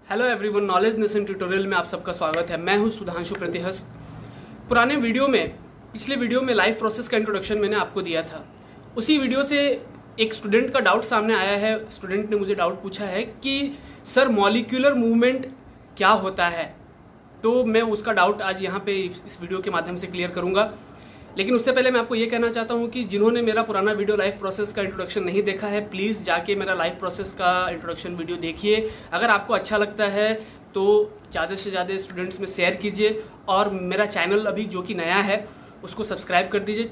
Hello everyone, knowledge nation tutorial में आप सबका स्वागत है। मैं हूं सुधांशु प्रतिहस्त। पुराने वीडियो में, पिछले वीडियो में लाइफ प्रोसेस का इंट्रोडक्शन मैंने आपको दिया था। उसी वीडियो से एक स्टूडेंट का डाउट सामने आया है। स्टूडेंट ने मुझे डाउट पूछा है कि सर मॉलिक्यूलर मूवमेंट क्या होता है। तो मैं उसका डाउट आज यहाँ पे इस वीडियो के माध्यम से क्लियर करूँगा। लेकिन उससे पहले मैं आपको ये कहना चाहता हूँ कि जिन्होंने मेरा पुराना वीडियो लाइफ प्रोसेस का इंट्रोडक्शन नहीं देखा है, प्लीज़ जाके मेरा लाइफ प्रोसेस का इंट्रोडक्शन वीडियो देखिए। अगर आपको अच्छा लगता है तो ज़्यादा से ज़्यादा स्टूडेंट्स में शेयर कीजिए और मेरा चैनल अभी जो कि नया है उसको सब्सक्राइब कर दीजिए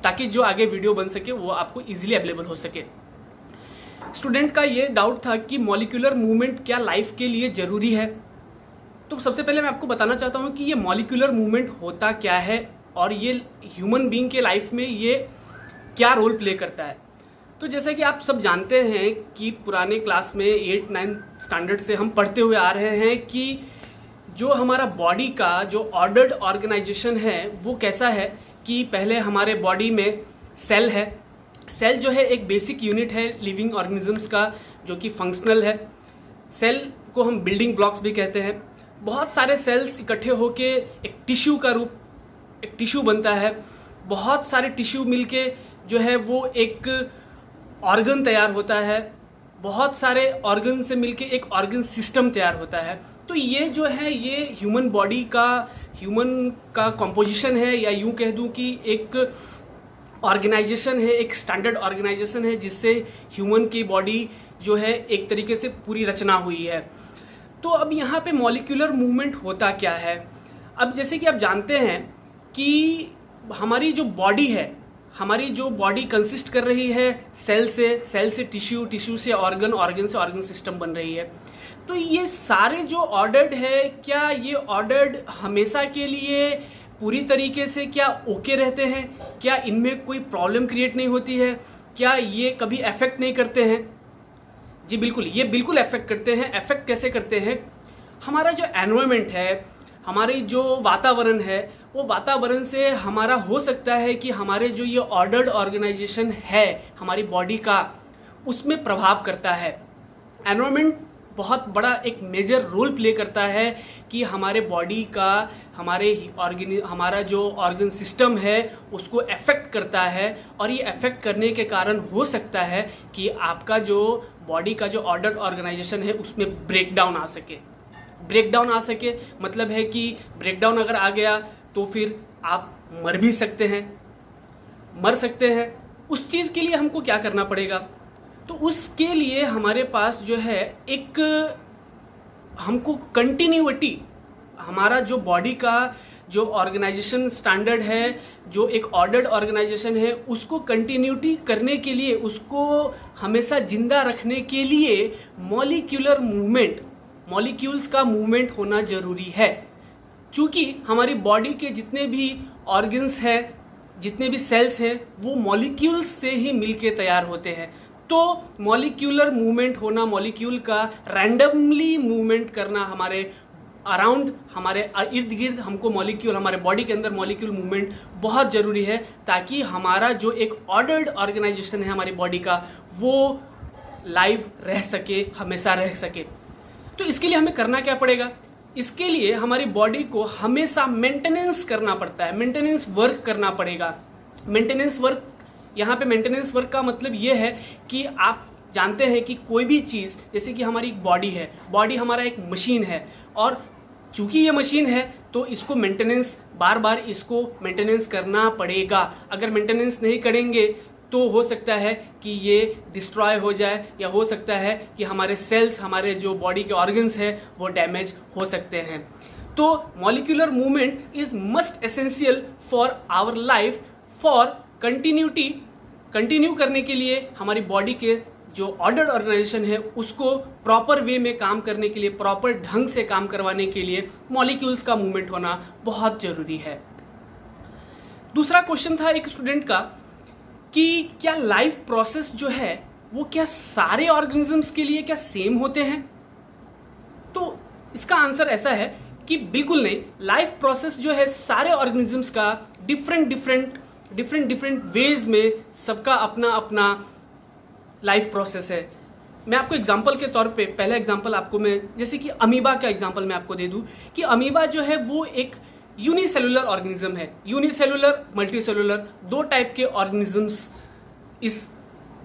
ताकि जो आगे वीडियो बन सके वो आपको ईजिली अवेलेबल हो सके। स्टूडेंट का ये डाउट था कि मॉलिक्यूलर मूवमेंट क्या लाइफ के लिए ज़रूरी है। तो सबसे पहले मैं आपको बताना चाहता हूँ कि ये मॉलिक्यूलर मूवमेंट होता क्या है और ये ह्यूमन बीइंग के लाइफ में ये क्या रोल प्ले करता है। तो जैसा कि आप सब जानते हैं कि पुराने क्लास में 8-9 स्टैंडर्ड से हम पढ़ते हुए आ रहे हैं कि जो हमारा बॉडी का जो ऑर्डर्ड ऑर्गेनाइजेशन है वो कैसा है कि पहले हमारे बॉडी में सेल है। सेल जो है एक बेसिक यूनिट है लिविंग ऑर्गेनिजम्स का जो कि फंक्शनल है। सेल को हम बिल्डिंग ब्लॉक्स भी कहते हैं। बहुत सारे सेल्स इकट्ठे होके एक टिश्यू बनता है। बहुत सारे टिश्यू मिलके जो है वो एक ऑर्गन तैयार होता है। बहुत सारे ऑर्गन से मिलके एक ऑर्गन सिस्टम तैयार होता है। तो ये जो है ये ह्यूमन बॉडी का कंपोजिशन है, या यूं कह दूं कि एक ऑर्गेनाइजेशन है, एक स्टैंडर्ड ऑर्गेनाइजेशन है जिससे ह्यूमन की बॉडी जो है एक तरीके से पूरी रचना हुई है। तो अब यहाँ पे मॉलिक्यूलर मूवमेंट होता क्या है। अब जैसे कि आप जानते हैं कि हमारी जो बॉडी है, हमारी जो बॉडी कंसिस्ट कर रही है सेल से टिश्यू से ऑर्गन से ऑर्गन सिस्टम बन रही है। तो ये सारे जो ऑर्डर्ड है, क्या ये ऑर्डर्ड हमेशा के लिए पूरी तरीके से क्या ओके रहते हैं? क्या इनमें कोई प्रॉब्लम क्रिएट नहीं होती है? क्या ये कभी अफेक्ट नहीं करते हैं? जी बिल्कुल, ये बिल्कुल अफेक्ट करते हैं। अफेक्ट कैसे करते हैं? हमारा जो एनवायरनमेंट है, हमारी जो वातावरण है, वो वातावरण से हमारा हो सकता है कि हमारे जो ये ऑर्डर्ड ऑर्गेनाइजेशन है हमारी बॉडी का, उसमें प्रभाव करता है। एनवायरनमेंट बहुत बड़ा एक मेजर रोल प्ले करता है कि हमारे बॉडी का, हमारा जो ऑर्गन सिस्टम है उसको अफेक्ट करता है। और ये अफेक्ट करने के कारण हो सकता है कि आपका जो बॉडी का जो ऑर्डर्ड ऑर्गेनाइजेशन है उसमें ब्रेकडाउन आ सके। मतलब है कि ब्रेकडाउन अगर आ गया तो फिर आप मर सकते हैं। उस चीज़ के लिए हमको क्या करना पड़ेगा? तो उसके लिए हमारे पास जो है एक हमको कंटिन्यूटी, हमारा जो बॉडी का जो ऑर्गेनाइजेशन स्टैंडर्ड है, जो एक ऑर्डर्ड ऑर्गेनाइजेशन है, उसको कंटिन्यूटी करने के लिए, उसको हमेशा जिंदा रखने के लिए मॉलिक्यूल्स का मूवमेंट होना जरूरी है। चूँकि हमारी बॉडी के जितने भी ऑर्गन्स हैं, जितने भी सेल्स हैं, वो मॉलिक्यूल्स से ही मिलके तैयार होते हैं। तो मॉलिक्यूलर मूवमेंट होना, मॉलिक्यूल का रैंडमली मूवमेंट करना, हमारे अराउंड, हमारे इर्द गिर्द हमको मॉलिक्यूल, हमारे बॉडी के अंदर मॉलिक्यूल मूवमेंट बहुत ज़रूरी है ताकि हमारा जो एक ऑर्डर्ड ऑर्गेनाइजेशन है हमारी बॉडी का, वो लाइव रह सके, हमेशा रह सके। तो इसके लिए हमें करना क्या पड़ेगा? इसके लिए हमारी बॉडी को हमेशा मेंटेनेंस करना पड़ता है, मेंटेनेंस वर्क करना पड़ेगा। मेंटेनेंस वर्क, यहाँ पे मेंटेनेंस वर्क का मतलब ये है कि आप जानते हैं कि कोई भी चीज़, जैसे कि हमारी बॉडी है, बॉडी हमारा एक मशीन है, और चूंकि ये मशीन है तो इसको मेंटेनेंस, बार बार इसको मेंटेनेंस करना पड़ेगा। अगर मेंटेनेंस नहीं करेंगे तो हो सकता है कि ये डिस्ट्रॉय हो जाए, या हो सकता है कि हमारे सेल्स, हमारे जो बॉडी के ऑर्गन्स हैं वो डैमेज हो सकते हैं। तो molecular movement is must essential for our life, for continue करने के लिए, हमारी बॉडी के जो ऑर्डर्ड ऑर्गेनाइजेशन है उसको प्रॉपर वे में काम करने के लिए, प्रॉपर ढंग से काम करवाने के लिए मॉलिक्यूल्स का मूवमेंट होना बहुत जरूरी है। दूसरा क्वेश्चन था एक स्टूडेंट का कि क्या लाइफ प्रोसेस जो है वो क्या सारे ऑर्गेनिजम्स के लिए क्या सेम होते हैं? तो इसका आंसर ऐसा है कि बिल्कुल नहीं। लाइफ प्रोसेस जो है सारे ऑर्गेनिजम्स का डिफरेंट वेज में सबका अपना अपना लाइफ प्रोसेस है। मैं आपको एग्जाम्पल के तौर पे पहला एग्जाम्पल आपको मैं जैसे कि अमीबा का एग्जाम्पल मैं आपको दे दूं कि अमीबा जो है वो एक यूनिसेलुलर ऑर्गेनिज्म है। यूनिसेलुलर, मल्टीसेलुलर, दो टाइप के ऑर्गेनिजम्स इस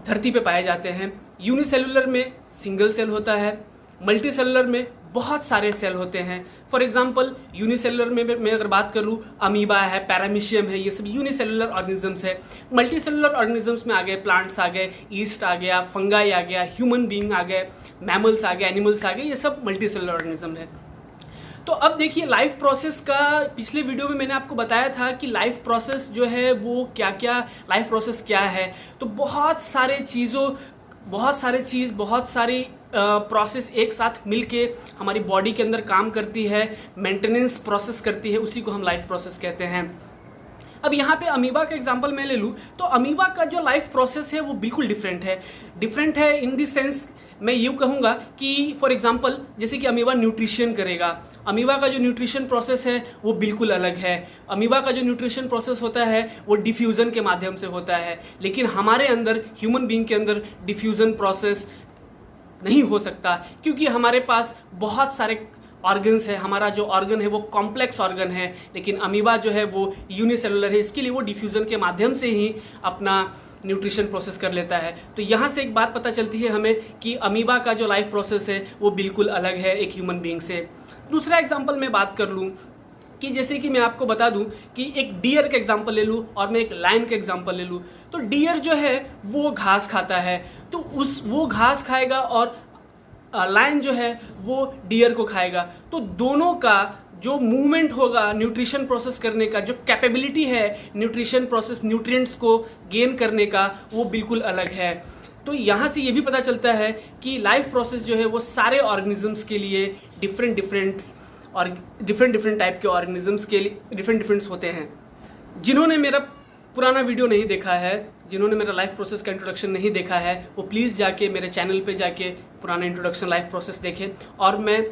धरती पे पाए जाते हैं। यूनिसेलुलर में सिंगल सेल होता है, मल्टीसेलुलर में बहुत सारे सेल होते हैं। फॉर एग्जांपल यूनिसेलुलर में मैं अगर बात कर लूँ, अमीबा है, पैरामीशियम है, ये सब यूनिसेलुलर ऑर्गेनिजम्स है। मल्टीसेलुलर ऑर्गेनिजम्स में आ गए प्लांट्स आ गए, ईस्ट आ गया, फंगाई आ गया, ह्यूमन बीइंग आ गए, मैमल्स आ गए, एनिमल्स आ गए, ये सब मल्टीसेलुलर ऑर्गेनिज्म है। तो अब देखिए लाइफ प्रोसेस का, पिछले वीडियो में मैंने आपको बताया था कि लाइफ प्रोसेस जो है वो क्या क्या, लाइफ प्रोसेस क्या है। तो बहुत सारी प्रोसेस एक साथ मिलके हमारी बॉडी के अंदर काम करती है, मेंटेनेंस प्रोसेस करती है, उसी को हम लाइफ प्रोसेस कहते हैं। अब यहाँ पे अमीबा का एग्जांपल मैं ले लूँ तो अमीबा का जो लाइफ प्रोसेस है वो बिल्कुल डिफरेंट है इन द सेंस मैं यूँ कहूँगा कि फॉर एग्जांपल जैसे कि अमीबा न्यूट्रिशन करेगा, अमीबा का जो न्यूट्रिशन प्रोसेस है वो बिल्कुल अलग है। अमीबा का जो न्यूट्रिशन प्रोसेस होता है वो डिफ्यूज़न के माध्यम से होता है, लेकिन हमारे अंदर, ह्यूमन बीइंग के अंदर डिफ्यूज़न प्रोसेस नहीं हो सकता, क्योंकि हमारे पास बहुत सारे ऑर्गन्स है। हमारा जो ऑर्गन है वो कॉम्प्लेक्स ऑर्गन है, लेकिन अमीबा जो है वो यूनिसेलुलर है, इसके लिए वो डिफ्यूज़न के माध्यम से ही अपना न्यूट्रिशन प्रोसेस कर लेता है। तो यहाँ से एक बात पता चलती है हमें कि अमीबा का जो लाइफ प्रोसेस है वो बिल्कुल अलग है एक ह्यूमन बीइंग से। दूसरा एग्जाम्पल मैं बात कर लूँ कि जैसे कि मैं आपको बता दूं कि एक डियर का एग्जांपल ले लूं और मैं एक लायन का एग्जांपल ले लूं। तो डियर जो है वो घास खाता है, तो वो घास खाएगा और लायन जो है वो डियर को खाएगा। तो दोनों का जो मूवमेंट होगा न्यूट्रिशन प्रोसेस करने का, जो कैपेबिलिटी है न्यूट्रिशन प्रोसेस, न्यूट्रिएंट्स को गेन करने का, वो बिल्कुल अलग है। तो यहाँ से ये भी पता चलता है कि लाइफ प्रोसेस जो है वो सारे ऑर्गेनिजम्स के लिए डिफरेंट टाइप के ऑर्गेनिजम्स के लिए डिफरेंट होते हैं। जिन्होंने मेरा पुराना वीडियो नहीं देखा है, जिन्होंने मेरा लाइफ प्रोसेस का इंट्रोडक्शन नहीं देखा है, वो प्लीज़ जाके मेरे चैनल पे जाके पुराना इंट्रोडक्शन लाइफ प्रोसेस देखें। और मैं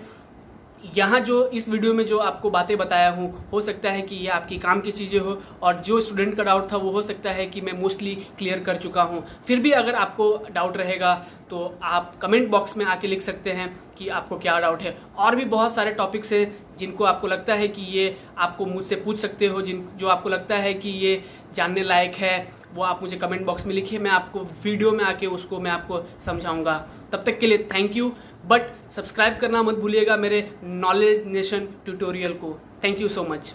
यहाँ जो इस वीडियो में जो आपको बातें बताया हूँ, हो सकता है कि ये आपकी काम की चीज़ें हो, और जो स्टूडेंट का डाउट था वो हो सकता है कि मैं मोस्टली क्लियर कर चुका हूँ। फिर भी अगर आपको डाउट रहेगा तो आप कमेंट बॉक्स में आके लिख सकते हैं कि आपको क्या डाउट है। और भी बहुत सारे टॉपिक्स हैं जिनको आपको लगता है कि ये आपको मुझसे पूछ सकते हो, जो आपको लगता है कि ये जानने लायक है, वो आप मुझे कमेंट बॉक्स में लिखिए, मैं आपको वीडियो में आके उसको मैं आपको समझाऊंगा। तब तक के लिए थैंक यू, बट सब्सक्राइब करना मत भूलिएगा मेरे नॉलेज नेशन ट्यूटोरियल को। Thank you so much.